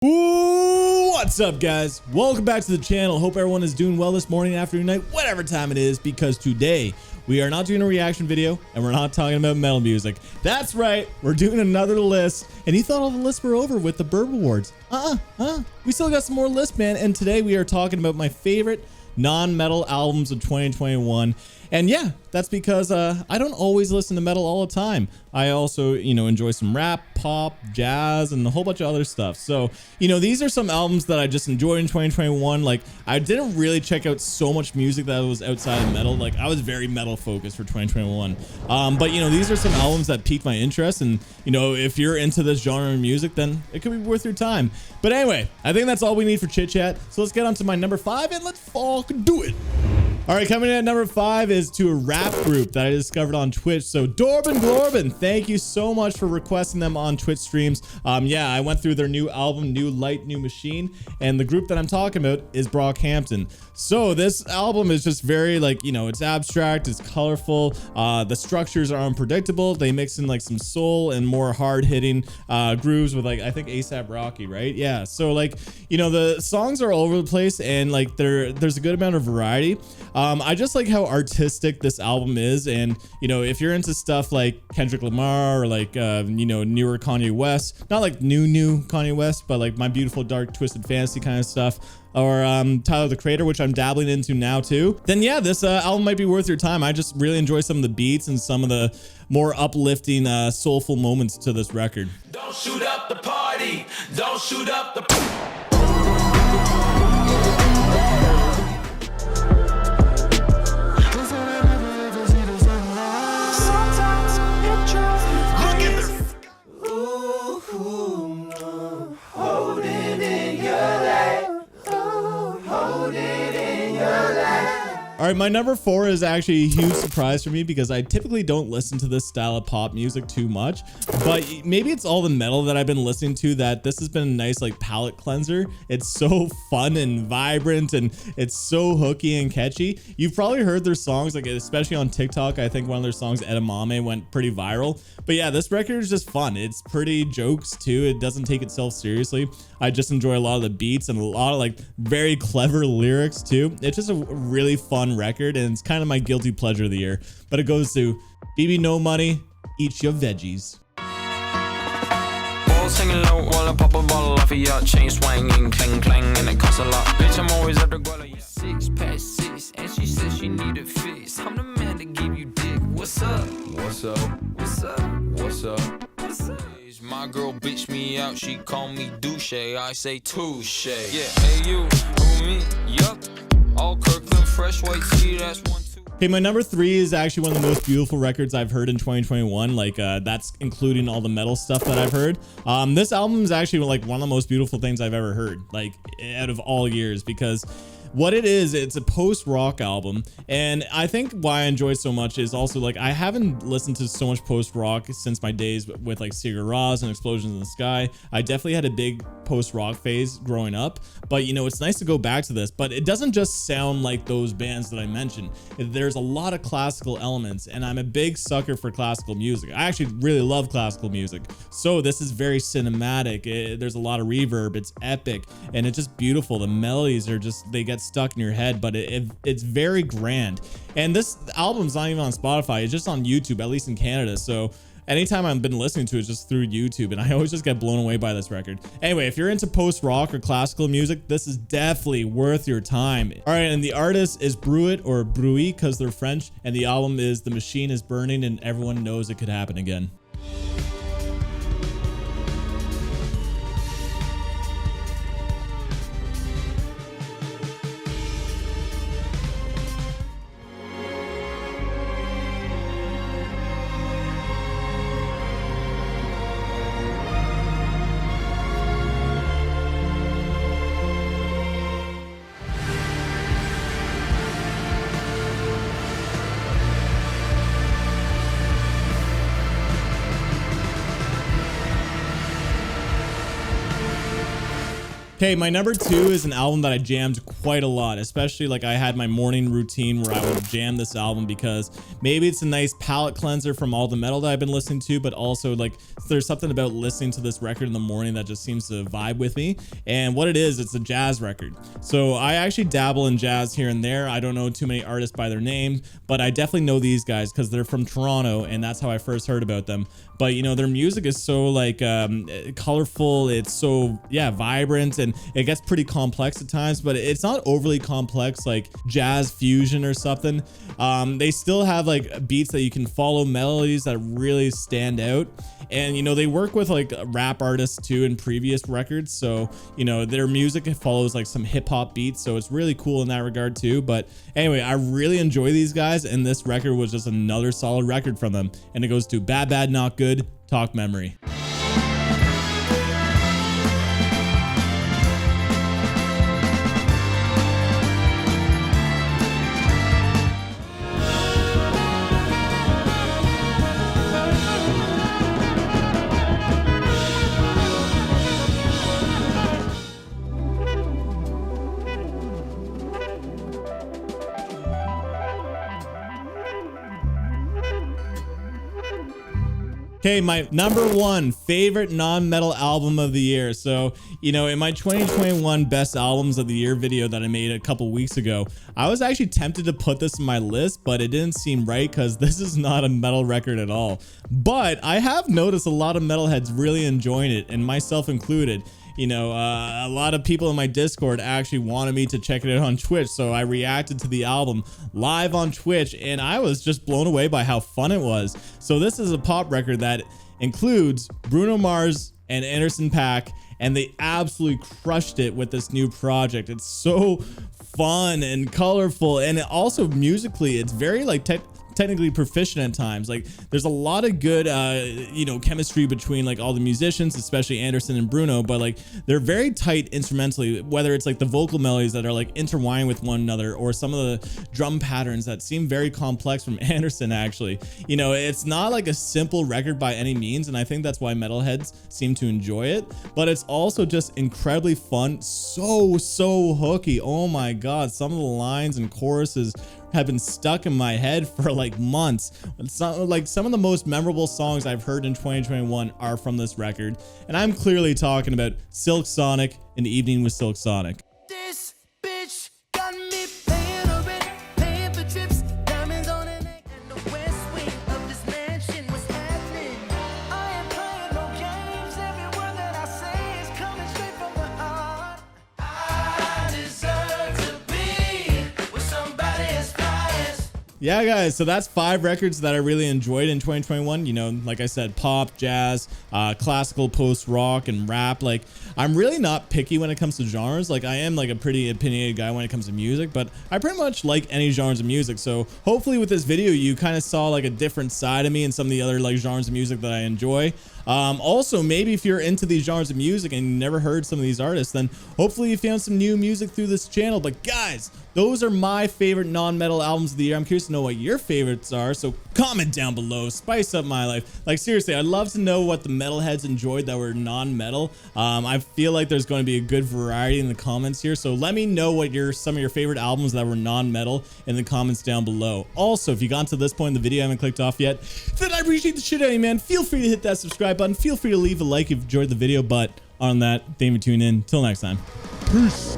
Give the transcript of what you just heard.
Ooh, what's up, guys? Welcome back to the channel. Hope everyone is doing well this morning, afternoon, night, whatever time it is, because today we are not doing a reaction video and we're not talking about metal music. That's right, we're doing another list. And you thought all the lists were over with the Burb Awards. We still got some more lists, man. And today we are talking about my favorite non-metal albums of 2021. And yeah, that's because I don't always listen to metal all the time. I also, enjoy some rap, pop, jazz, and a whole bunch of other stuff. So, these are some albums that I just enjoyed in 2021. Like, I didn't really check out so much music that was outside of metal. Like, I was very metal focused for 2021. But, these are some albums that piqued my interest. And, if you're into this genre of music, then it could be worth your time. But anyway, I think that's all we need for chit chat. So let's get on to my number 5 and let's fucking do it. All right, coming in at number 5 is to a rap group that I discovered on Twitch. So Dorban Glorban, thank you so much for requesting them on Twitch streams. Yeah, I went through their new album, New Light, New Machine, and the group that I'm talking about is BROCKHAMPTON. So this album is just very it's abstract, it's colorful, the structures are unpredictable. They mix in like some soul and more hard-hitting grooves with I think A$AP Rocky, right? Yeah, so the songs are all over the place and there's a good amount of variety. I just like how artistic this album is, and if you're into stuff like Kendrick Lamar or newer Kanye West, not like new Kanye West, but like My Beautiful Dark Twisted Fantasy kind of stuff, or Tyler the Creator, which I'm dabbling into now too, then yeah, this album might be worth your time. I just really enjoy some of the beats and some of the more uplifting soulful moments to this record. Don't shoot up the party, don't shoot up the All right, my number 4 is actually a huge surprise for me because I typically don't listen to this style of pop music too much, but maybe it's all the metal that I've been listening to that this has been a nice palate cleanser. It's so fun and vibrant and it's so hooky and catchy. You've probably heard their songs, especially on TikTok. I think one of their songs, Edamame, went pretty viral. But yeah, this record is just fun. It's pretty jokes too. It doesn't take itself seriously. I just enjoy a lot of the beats and a lot of very clever lyrics too. It's just a really fun record and it's kind of my guilty pleasure of the year. But it goes to BBNO Money, Eat Your Veggies. Singing low while I pop a bottle off of your chain swinging, clang clang, and it costs a lot. Bitch, I'm always at the guala. 6'6", and she says she need a fix. I'm the man to give you dick. What's up? What's up? What's up? What's up? What's up? My girl bitch me out, she call me douche. I say touche. Yeah, hey you, who me? Yup. All Kirkland fresh white tea. That's 1, 2. Okay, my number 3 is actually one of the most beautiful records I've heard in 2021. That's including all the metal stuff that I've heard. This album is actually one of the most beautiful things I've ever heard, out of all years, because what it is, it's a post-rock album. And I think why I enjoy it so much is also I haven't listened to so much post-rock since my days with Sigur Rós and Explosions in the Sky. I definitely had a big post-rock phase growing up, but it's nice to go back to this. But it doesn't just sound like those bands that I mentioned. There's a lot of classical elements, and I'm a big sucker for classical music. I actually really love classical music. So this is very cinematic. There's a lot of reverb. It's epic, and it's just beautiful. The melodies are they get stuck in your head, but it's very grand. And this album's not even on Spotify. It's just on YouTube, at least in Canada. So anytime I've been listening to it, it's just through YouTube, and I always just get blown away by this record. Anyway, if you're into post-rock or classical music, this is definitely worth your time. All right, and the artist is Bruit or Bruit because they're French, and the album is The Machine is Burning and Everyone Knows It Could Happen Again. Okay, my number 2 is an album that I jammed quite a lot, especially like I had my morning routine where I would jam this album because maybe it's a nice palate cleanser from all the metal that I've been listening to, but also like there's something about listening to this record in the morning that just seems to vibe with me. And what it is, it's a jazz record. So I actually dabble in jazz here and there. I don't know too many artists by their name, but I definitely know these guys because they're from Toronto and that's how I first heard about them. But you know, their music is so like colorful, it's so vibrant, and it gets pretty complex at times, but it's not overly complex like jazz fusion or something. They still have like beats that you can follow, melodies that really stand out. And you know, they work with like rap artists too in previous records, so you know, their music follows like some hip-hop beats, so it's really cool in that regard too. But anyway, I really enjoy these guys, and this record was just another solid record from them. And it goes to Bad Bad Not Good, Talk Memory. Okay, my number 1 favorite non-metal album of the year. So, you know, in my 2021 best albums of the year video that I made a couple weeks ago, I was actually tempted to put this in my list, but it didn't seem right because this is not a metal record at all. But I have noticed a lot of metalheads really enjoying it, and myself included. You know, a lot of people in my Discord actually wanted me to check it out on Twitch, so I reacted to the album live on Twitch, and I was just blown away by how fun it was. So this is a pop record that includes Bruno Mars and Anderson .Paak, and they absolutely crushed it with this new project. It's so fun and colorful, and it also musically, it's very like technically proficient at times. Like there's a lot of good you know, chemistry between like all the musicians, especially Anderson and Bruno, but like they're very tight instrumentally, whether it's like the vocal melodies that are like intertwined with one another, or some of the drum patterns that seem very complex from Anderson. Actually, you know, it's not like a simple record by any means, and I think that's why metalheads seem to enjoy it. But it's also just incredibly fun, so hooky. Oh my god, some of the lines and choruses have been stuck in my head for like months. It's not like some of the most memorable songs I've heard in 2021 are from this record, and I'm clearly talking about Silk Sonic and Evening with Silk Sonic. This bitch got me paying her rent, paying for trips, diamonds on her neck, and the west wing of this mansion was happening. I ain't playing no games, every word that I say is coming straight from the heart. I deserve to be with somebody as fly as. Yeah, guys, so that's 5 records that I really enjoyed in 2021. You know, like I said, pop, jazz, classical, post-rock, and rap. Like, I'm really not picky when it comes to genres. Like, I am like a pretty opinionated guy when it comes to music, but I pretty much like any genres of music. So hopefully with this video, you kind of saw like a different side of me and some of the other like genres of music that I enjoy. Also, maybe if you're into these genres of music and you never heard some of these artists, then hopefully you found some new music through this channel. But guys, those are my favorite non-metal albums of the year. I'm curious to know what your favorites are, so comment down below, spice up my life. Like seriously, I'd love to know what the metalheads enjoyed that were non-metal. I feel like there's going to be a good variety in the comments here, so let me know what some of your favorite albums that were non-metal in the comments down below. Also, if you got to this point in the video and haven't clicked off yet, then I appreciate the shit out of you, man. Feel free to hit that subscribe button. Feel free to leave a like if you enjoyed the video, but on that, thank you for tuning in. Till next time. Peace.